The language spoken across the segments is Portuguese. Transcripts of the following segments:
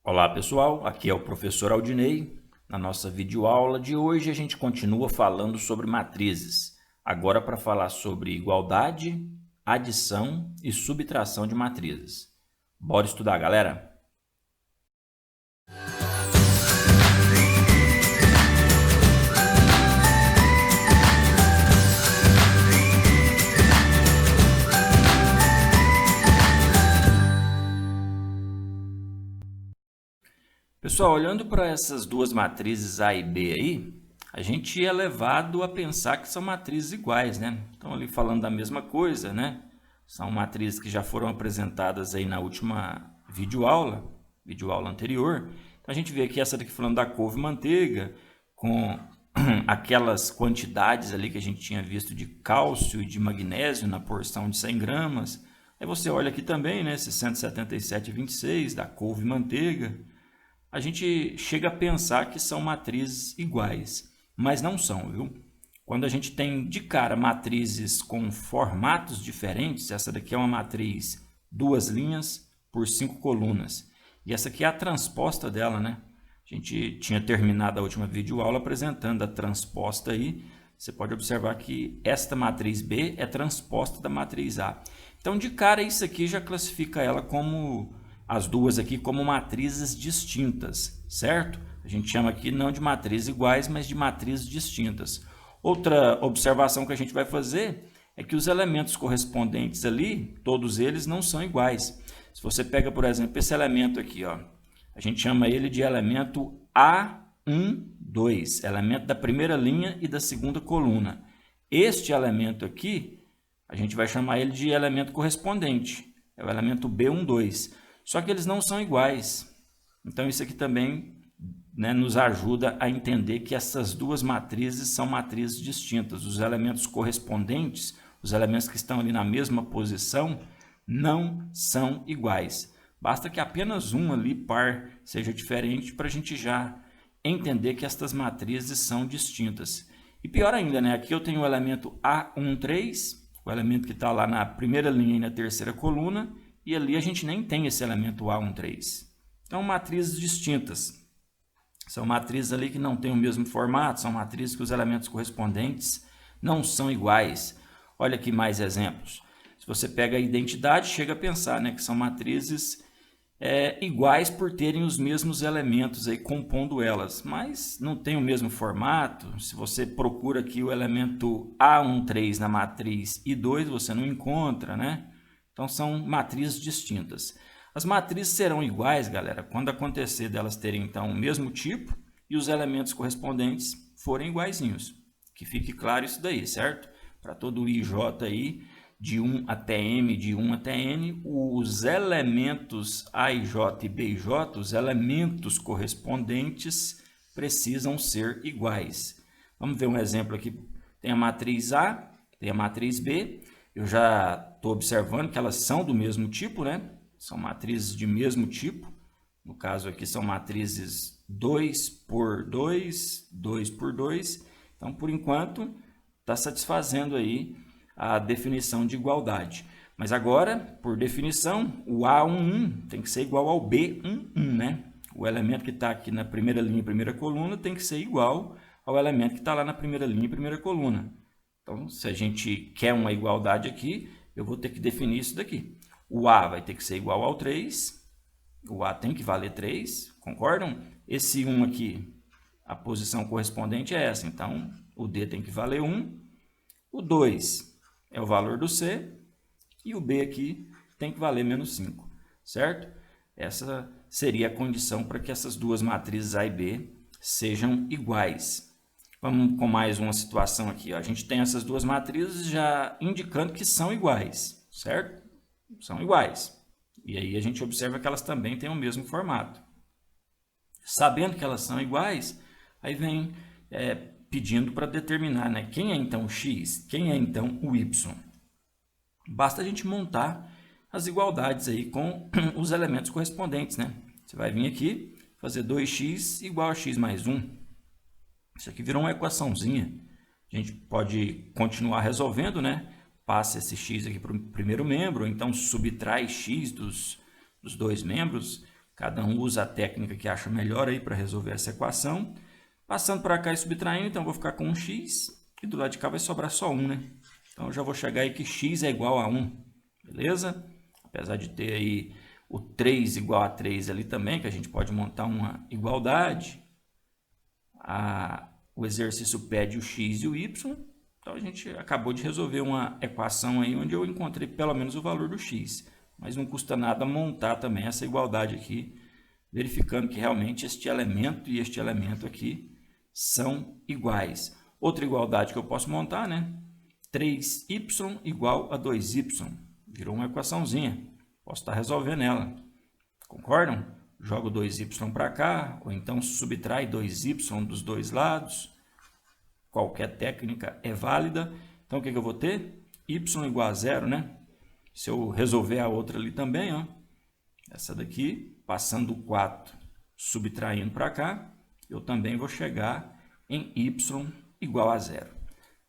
Olá pessoal, aqui é o professor Aldinei. Na nossa videoaula de hoje a gente continua falando sobre matrizes. Agora para falar sobre igualdade, adição e subtração de matrizes. Bora estudar, galera? Pessoal, olhando para essas duas matrizes A e B aí, a gente é levado a pensar que são matrizes iguais, né? Estão ali falando da mesma coisa, né? São matrizes que já foram apresentadas aí na última videoaula anterior. Então a gente vê aqui essa daqui falando da couve-manteiga, com aquelas quantidades ali que a gente tinha visto de cálcio e de magnésio na porção de 100 gramas. Aí você olha aqui também, né? 677,26 da couve-manteiga. A gente chega a pensar que são matrizes iguais, mas não são, viu? Quando a gente tem de cara matrizes com formatos diferentes, essa daqui é uma matriz 2 linhas por 5 colunas. E essa aqui é a transposta dela, né? A gente tinha terminado a última videoaula apresentando a transposta aí. Você pode observar que esta matriz B é transposta da matriz A. Então, de cara, isso aqui já classifica ela como... as duas aqui como matrizes distintas, certo? A gente chama aqui não de matrizes iguais, mas de matrizes distintas. Outra observação que a gente vai fazer é que os elementos correspondentes ali, todos eles não são iguais. Se você pega, por exemplo, esse elemento aqui, ó, a gente chama ele de elemento A12, elemento da primeira linha e da segunda coluna. Este elemento aqui, a gente vai chamar ele de elemento correspondente, é o elemento B12. Só que eles não são iguais. Então isso aqui também, né, nos ajuda a entender que essas duas matrizes são matrizes distintas. Os elementos correspondentes, os elementos que estão ali na mesma posição, não são iguais. Basta que apenas um ali, par, seja diferente para a gente já entender que estas matrizes são distintas. E pior ainda, né? Aqui eu tenho o elemento A13, o elemento que está lá na primeira linha e na terceira coluna, e ali a gente nem tem esse elemento A13. Então, matrizes distintas. São matrizes ali que não têm o mesmo formato, são matrizes que os elementos correspondentes não são iguais. Olha aqui mais exemplos. Se você pega a identidade, chega a pensar, né, que são matrizes iguais por terem os mesmos elementos aí compondo elas, mas não tem o mesmo formato. Se você procura aqui o elemento A13 na matriz I2, você não encontra, né? Então, são matrizes distintas. As matrizes serão iguais, galera, quando acontecer delas terem, então, o mesmo tipo e os elementos correspondentes forem iguaizinhos. Que fique claro isso daí, certo? Para todo o IJ aí, de 1 até M, de 1 até N, os elementos AIJ e BIJ, os elementos correspondentes, precisam ser iguais. Vamos ver um exemplo aqui. Tem a matriz A, tem a matriz B. Eu já estou observando que elas são do mesmo tipo, né? São matrizes de mesmo tipo. No caso aqui são matrizes 2 por 2, 2 por 2. Então, por enquanto, está satisfazendo aí a definição de igualdade. Mas agora, por definição, o A11 tem que ser igual ao B11, né? O elemento que está aqui na primeira linha e primeira coluna tem que ser igual ao elemento que está lá na primeira linha e primeira coluna. Então, se a gente quer uma igualdade aqui, eu vou ter que definir isso daqui. O A vai ter que ser igual ao 3. O A tem que valer 3, concordam? Esse 1 aqui, a posição correspondente é essa. Então, o D tem que valer 1. O 2 é o valor do C. E o B aqui tem que valer menos 5, certo? Essa seria a condição para que essas duas matrizes A e B sejam iguais. Vamos com mais uma situação aqui. Ó. A gente tem essas duas matrizes já indicando que são iguais, certo? São iguais. E aí a gente observa que elas também têm o mesmo formato. Sabendo que elas são iguais, aí vem pedindo para determinar, né, quem é então o x, quem é então o y. Basta a gente montar as igualdades aí com os elementos correspondentes, né? Você vai vir aqui, fazer 2x igual a x mais 1. Isso aqui virou uma equaçãozinha. A gente pode continuar resolvendo, né? Passa esse x aqui para o primeiro membro, ou então subtrai x dos dois membros. Cada um usa a técnica que acha melhor aí para resolver essa equação. Passando para cá e subtraindo, então eu vou ficar com um x e do lado de cá vai sobrar só 1, né? Então eu já vou chegar aí que x é igual a 1, beleza? Apesar de ter aí o 3 igual a 3 ali também, que a gente pode montar uma igualdade. O exercício pede o x e o y. Então a gente acabou de resolver uma equação aí onde eu encontrei pelo menos o valor do x. Mas não custa nada montar também essa igualdade aqui, verificando que realmente este elemento e este elemento aqui são iguais. Outra igualdade que eu posso montar, né? 3y igual a 2y. Virou uma equaçãozinha. Posso estar resolvendo ela. Concordam? Jogo 2y para cá, ou então subtrai 2y dos dois lados. Qualquer técnica é válida. Então, o que eu vou ter? Y igual a 0, né? Se eu resolver a outra ali também, ó, essa daqui, passando o 4, subtraindo para cá, eu também vou chegar em y igual a 0.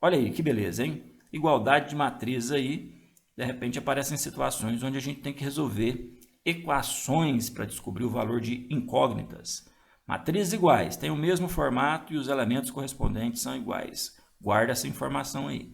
Olha aí, que beleza, hein? Igualdade de matriz aí, de repente aparecem situações onde a gente tem que resolver equações para descobrir o valor de incógnitas. Matrizes iguais, têm o mesmo formato e os elementos correspondentes são iguais. Guarda essa informação aí.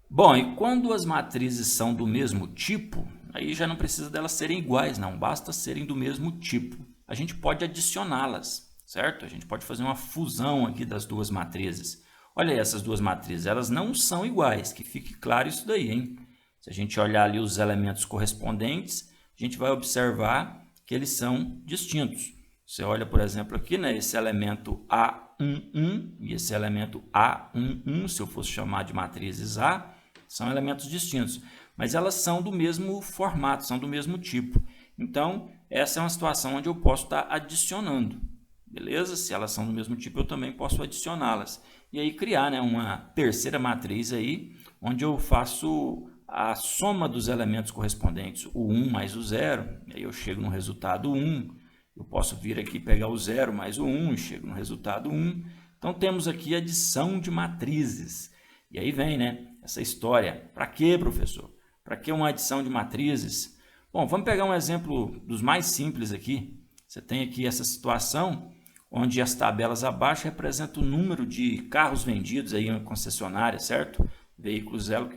Bom, e quando as matrizes são do mesmo tipo, aí já não precisa delas serem iguais, não. Basta serem do mesmo tipo. A gente pode adicioná-las, certo? A gente pode fazer uma fusão aqui das duas matrizes. Olha aí essas duas matrizes, elas não são iguais, que fique claro isso daí, hein? Se a gente olhar ali os elementos correspondentes, a gente vai observar que eles são distintos. Você olha, por exemplo, aqui, né, esse elemento A11 e esse elemento A11, se eu fosse chamar de matrizes A, são elementos distintos, mas elas são do mesmo formato, são do mesmo tipo. Então, essa é uma situação onde eu posso estar adicionando, beleza? Se elas são do mesmo tipo, eu também posso adicioná-las. E aí criar, né, uma terceira matriz aí, onde eu faço a soma dos elementos correspondentes, o 1 mais o 0, aí eu chego no resultado 1. Eu posso vir aqui pegar o 0 mais o 1 e chego no resultado 1. Então, temos aqui adição de matrizes. E aí vem, né, essa história. Para quê, professor? Para que uma adição de matrizes? Bom, vamos pegar um exemplo dos mais simples aqui. Você tem aqui essa situação onde as tabelas abaixo representam o número de carros vendidos aí em uma concessionária, certo? Veículos 0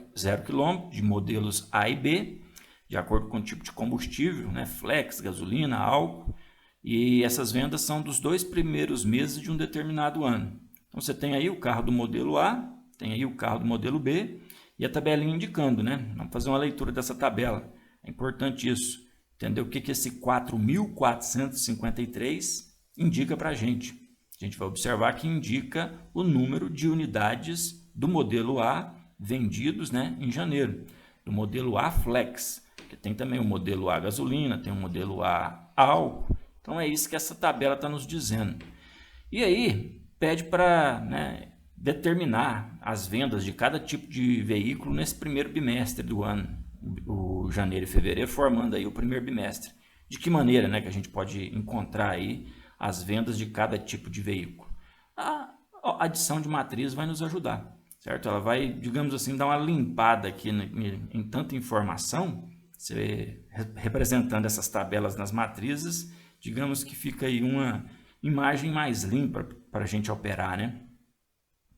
km, de modelos A e B, de acordo com o tipo de combustível, né, flex, gasolina, álcool. E essas vendas são dos 2 primeiros meses de um determinado ano. Então, você tem aí o carro do modelo A, tem aí o carro do modelo B e a tabelinha indicando, né? Vamos fazer uma leitura dessa tabela. É importante isso. Entender o que esse 4.453 indica para a gente. A gente vai observar que indica o número de unidades do modelo A vendidos, né, em janeiro. Do modelo A Flex, que tem também o modelo A gasolina, tem o modelo A álcool. Então, é isso que essa tabela está nos dizendo. E aí, pede para, né, determinar as vendas de cada tipo de veículo nesse primeiro bimestre do ano, o janeiro e fevereiro, formando aí o primeiro bimestre. De que maneira, né, que a gente pode encontrar aí as vendas de cada tipo de veículo? A adição de matriz vai nos ajudar, certo? Ela vai, digamos assim, dar uma limpada aqui em tanta informação, você representando essas tabelas nas matrizes, digamos que fica aí uma imagem mais limpa para a gente operar, né?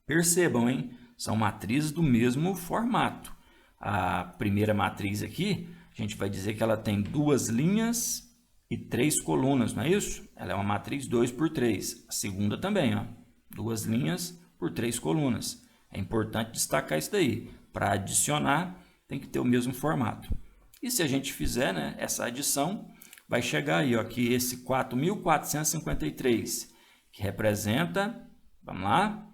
Percebam, hein? São matrizes do mesmo formato. A primeira matriz aqui, a gente vai dizer que ela tem 2 linhas e 3 colunas, não é isso? Ela é uma matriz 2×3. A segunda também, ó, 2 linhas por 3 colunas. É importante destacar isso daí. Para adicionar, tem que ter o mesmo formato. E se a gente fizer, né, essa adição, vai chegar aí, ó, que esse 4.453, que representa, vamos lá,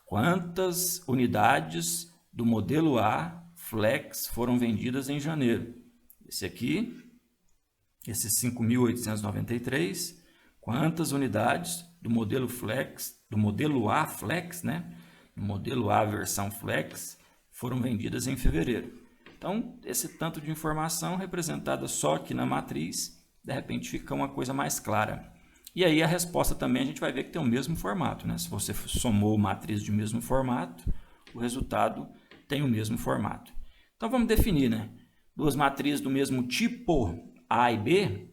quantas unidades do modelo A Flex foram vendidas em janeiro. Esse aqui, esse 5.893, quantas unidades do modelo Flex, do modelo A Flex, né, do modelo A versão Flex, foram vendidas em fevereiro. Então, esse tanto de informação representada só aqui na matriz, de repente fica uma coisa mais clara. E aí a resposta também a gente vai ver que tem o mesmo formato, né? Se você somou matriz de mesmo formato, o resultado tem o mesmo formato. Então vamos definir, né? Duas matrizes do mesmo tipo A e B,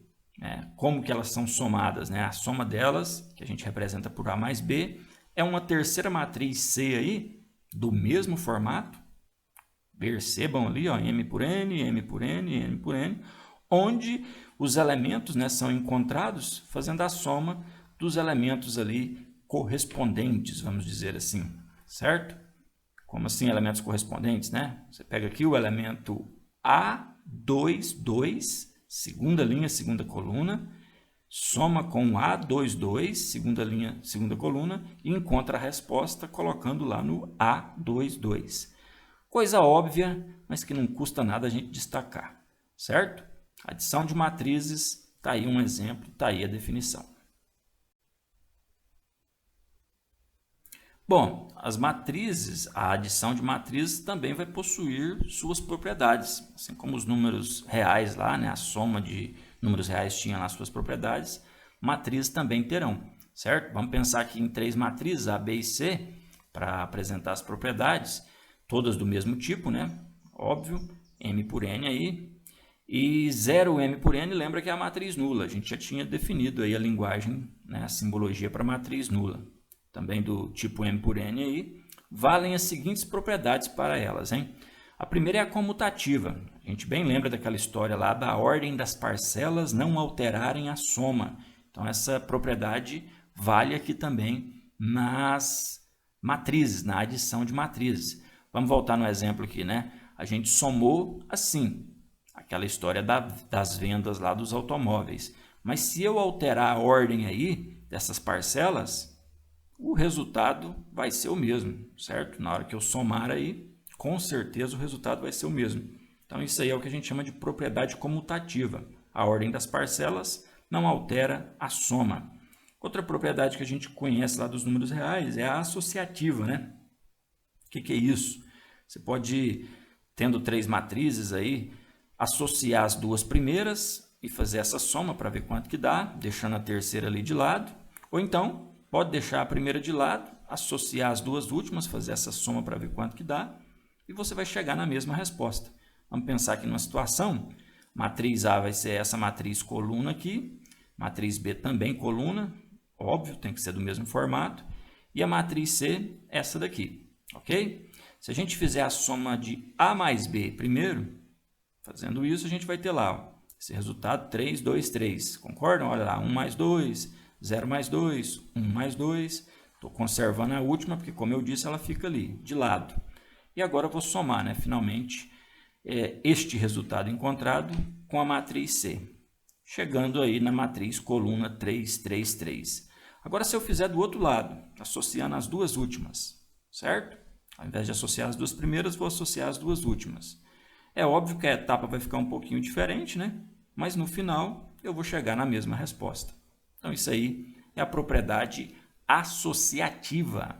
Como que elas são somadas, né? A soma delas, que a gente representa por A mais B, é uma terceira matriz C aí, do mesmo formato. Percebam ali, ó, M por N, M por N, M por N, onde os elementos, né, são encontrados fazendo a soma dos elementos ali correspondentes, vamos dizer assim, certo? Como assim elementos correspondentes, né? Você pega aqui o elemento A22, segunda linha, segunda coluna, soma com A22, segunda linha, segunda coluna, e encontra a resposta colocando lá no A22. Coisa óbvia, mas que não custa nada a gente destacar, certo? Adição de matrizes, está aí um exemplo, está aí a definição. Bom, as matrizes, a adição de matrizes também vai possuir suas propriedades, assim como os números reais lá, né? A soma de números reais tinha lá suas propriedades, matrizes também terão, certo? Vamos pensar aqui em 3 matrizes, A, B e C, para apresentar as propriedades, todas do mesmo tipo, né? Óbvio, M por N aí. E 0M por N, lembra que é a matriz nula. A gente já tinha definido aí a linguagem, né? A simbologia para matriz nula. Também do tipo M por N aí, valem as seguintes propriedades para elas, hein? A primeira é a comutativa. A gente bem lembra daquela história lá da ordem das parcelas não alterarem a soma. Então, essa propriedade vale aqui também nas matrizes, na adição de matrizes. Vamos voltar no exemplo aqui, né? A gente somou assim, aquela história das vendas lá dos automóveis. Mas se eu alterar a ordem aí dessas parcelas, o resultado vai ser o mesmo, certo? Na hora que eu somar aí, com certeza o resultado vai ser o mesmo. Então, isso aí é o que a gente chama de propriedade comutativa. A ordem das parcelas não altera a soma. Outra propriedade que a gente conhece lá dos números reais é a associativa, né? O que é isso? Você pode, tendo 3 matrizes aí, associar as duas primeiras e fazer essa soma para ver quanto que dá, deixando a terceira ali de lado. Ou então, pode deixar a primeira de lado, associar as duas últimas, fazer essa soma para ver quanto que dá, e você vai chegar na mesma resposta. Vamos pensar aqui numa situação, matriz A vai ser essa matriz coluna aqui, matriz B também coluna, óbvio, tem que ser do mesmo formato, e a matriz C, essa daqui, ok? Se a gente fizer a soma de A mais B primeiro, fazendo isso, a gente vai ter lá, ó, esse resultado 3, 2, 3, concordam? Olha lá, 1 mais 2, 0 mais 2, 1 mais 2. Estou conservando a última, porque, como eu disse, ela fica ali, de lado. E agora eu vou somar, né, finalmente, este resultado encontrado com a matriz C. Chegando aí na matriz coluna 3, 3, 3. Agora, se eu fizer do outro lado, associando as duas últimas, certo? Ao invés de associar as duas primeiras, vou associar as duas últimas. É óbvio que a etapa vai ficar um pouquinho diferente, né? Mas no final eu vou chegar na mesma resposta. Então, isso aí é a propriedade associativa.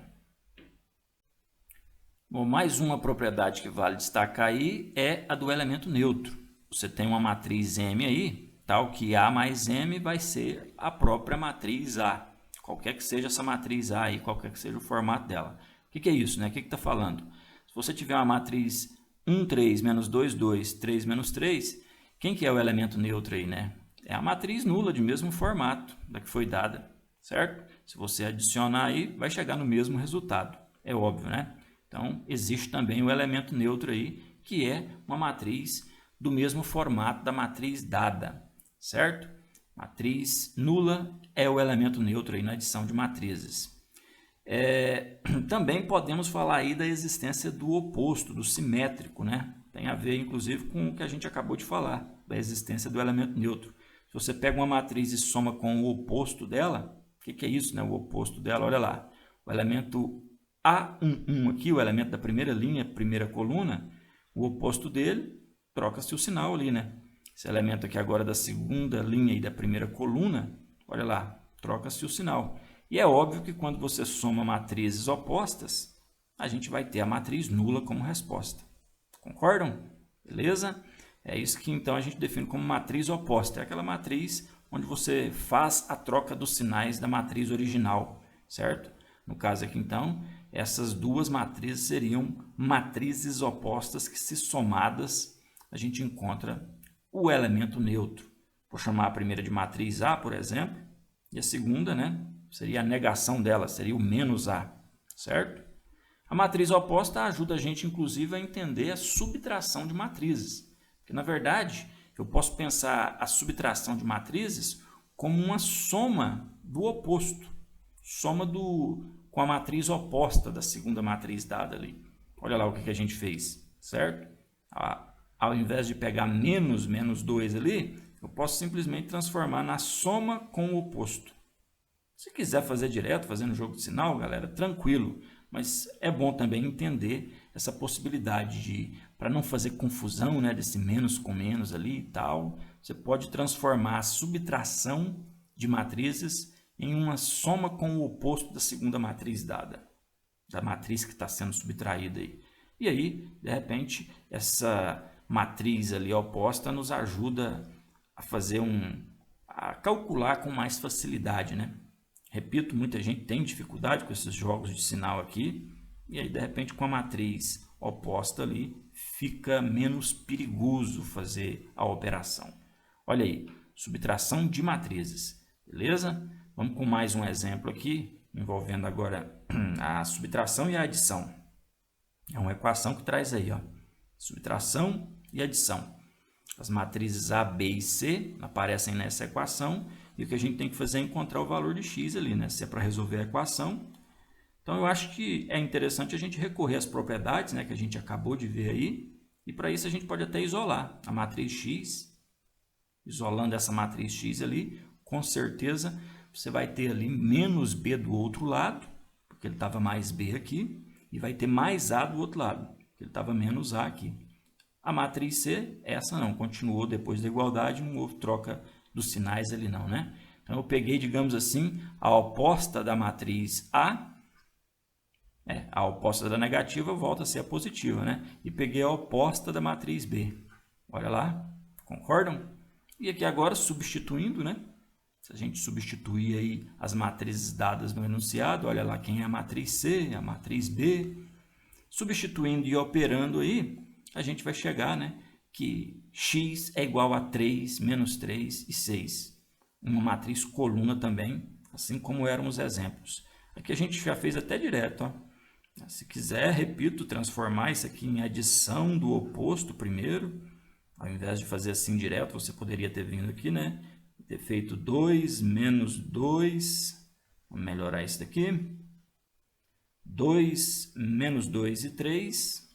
Bom, mais uma propriedade que vale destacar aí é a do elemento neutro. Você tem uma matriz M aí, tal que A mais M vai ser a própria matriz A. Qualquer que seja essa matriz A aí, qualquer que seja o formato dela. O que é isso, né? O que está falando? Se você tiver uma matriz 1, 3, menos 2, 2, 3, menos 3, quem que é o elemento neutro aí, né? É a matriz nula, de mesmo formato da que foi dada, certo? Se você adicionar aí, vai chegar no mesmo resultado. É óbvio, né? Então, existe também o elemento neutro aí, que é uma matriz do mesmo formato da matriz dada, certo? Matriz nula é o elemento neutro aí na adição de matrizes. Também podemos falar aí da existência do oposto, do simétrico, né? Tem a ver, inclusive, com o que a gente acabou de falar, da existência do elemento neutro. Se você pega uma matriz e soma com o oposto dela, o que é isso, né? O oposto dela, olha lá. O elemento A11 aqui, o elemento da primeira linha, primeira coluna, o oposto dele, troca-se o sinal ali, né? Esse elemento aqui agora da segunda linha e da primeira coluna, olha lá, troca-se o sinal. E é óbvio que quando você soma matrizes opostas, a gente vai ter a matriz nula como resposta. Concordam? Beleza? É isso que então a gente define como matriz oposta. É aquela matriz onde você faz a troca dos sinais da matriz original, certo? No caso aqui então, essas duas matrizes seriam matrizes opostas que, se somadas, a gente encontra o elemento neutro. Vou chamar a primeira de matriz A, por exemplo, e a segunda, né, seria a negação dela, seria o menos A, certo? A matriz oposta ajuda a gente, inclusive, a entender a subtração de matrizes. Porque, na verdade, eu posso pensar a subtração de matrizes como uma soma do oposto. Soma com a matriz oposta da segunda matriz dada ali. Olha lá o que a gente fez, certo? Ao invés de pegar menos 2 ali, eu posso simplesmente transformar na soma com o oposto. Se quiser fazer direto, fazendo jogo de sinal, galera, tranquilo. Mas é bom também entender essa possibilidade de, para não fazer confusão, né, desse menos com menos ali e tal, você pode transformar a subtração de matrizes em uma soma com o oposto da segunda matriz dada, da matriz que está sendo subtraída aí. E aí, de repente, essa matriz ali oposta nos ajuda a fazer a calcular com mais facilidade, né? Repito, muita gente tem dificuldade com esses jogos de sinal aqui, e aí de repente com a matriz oposta ali fica menos perigoso fazer a operação. Olha aí, subtração de matrizes, beleza? Vamos com mais um exemplo aqui, envolvendo agora a subtração e a adição. É uma equação que traz aí, ó, subtração e adição. As matrizes A, B e C aparecem nessa equação, e o que a gente tem que fazer é encontrar o valor de x ali, né? Se é para resolver a equação. Então, eu acho que é interessante a gente recorrer às propriedades, né, que a gente acabou de ver aí. E para isso a gente pode até isolar a matriz x. Isolando essa matriz x ali, com certeza você vai ter ali menos b do outro lado, porque ele estava mais b aqui. E vai ter mais a do outro lado, porque ele estava menos a aqui. A matriz C, essa não, continuou depois da igualdade, não houve troca dos sinais ali não, né? Então, eu peguei, digamos assim, a oposta da matriz A, a oposta da negativa volta a ser a positiva, né? E peguei a oposta da matriz B. Olha lá, concordam? E aqui agora, substituindo, né? Se a gente substituir aí as matrizes dadas no enunciado, olha lá quem é a matriz C, a matriz B. Substituindo e operando aí, a gente vai chegar, né, que x é igual a 3, menos 3 e 6. Uma matriz coluna também, assim como eram os exemplos. Aqui a gente já fez até direto. Ó. Se quiser, repito, transformar isso aqui em adição do oposto primeiro. Ao invés de fazer assim direto, você poderia ter vindo aqui, né? Ter feito 2 menos 2. Vamos melhorar isso daqui. 2 menos 2 e 3.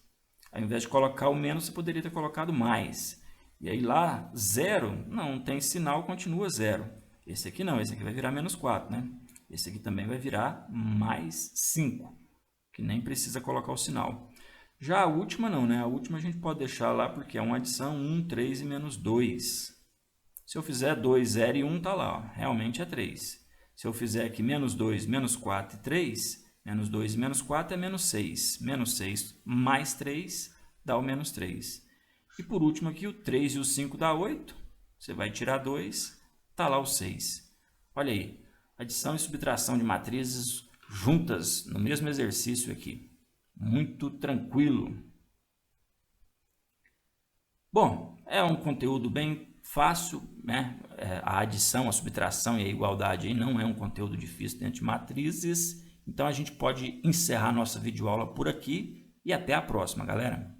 Ao invés de colocar o menos, você poderia ter colocado mais. E aí lá, 0, não tem sinal, continua 0. Esse aqui não, esse aqui vai virar menos 4, né? Esse aqui também vai virar mais 5, que nem precisa colocar o sinal. Já a última não, né? A última a gente pode deixar lá porque é uma adição 1, 3 e menos 2. Se eu fizer 2, 0 e 1, está lá, ó. Realmente é 3. Se eu fizer aqui menos 2, menos 4 e 3... Menos 2 e menos 4 é menos 6. Menos 6 mais 3 dá o menos 3. E por último aqui, o 3 e o 5 dá 8. Você vai tirar 2, está lá o 6. Olha aí, adição e subtração de matrizes juntas no mesmo exercício aqui. Muito tranquilo. Bom, é um conteúdo bem fácil, né? A adição, a subtração e a igualdade aí não é um conteúdo difícil dentro de matrizes. Então, a gente pode encerrar nossa videoaula por aqui e até a próxima, galera!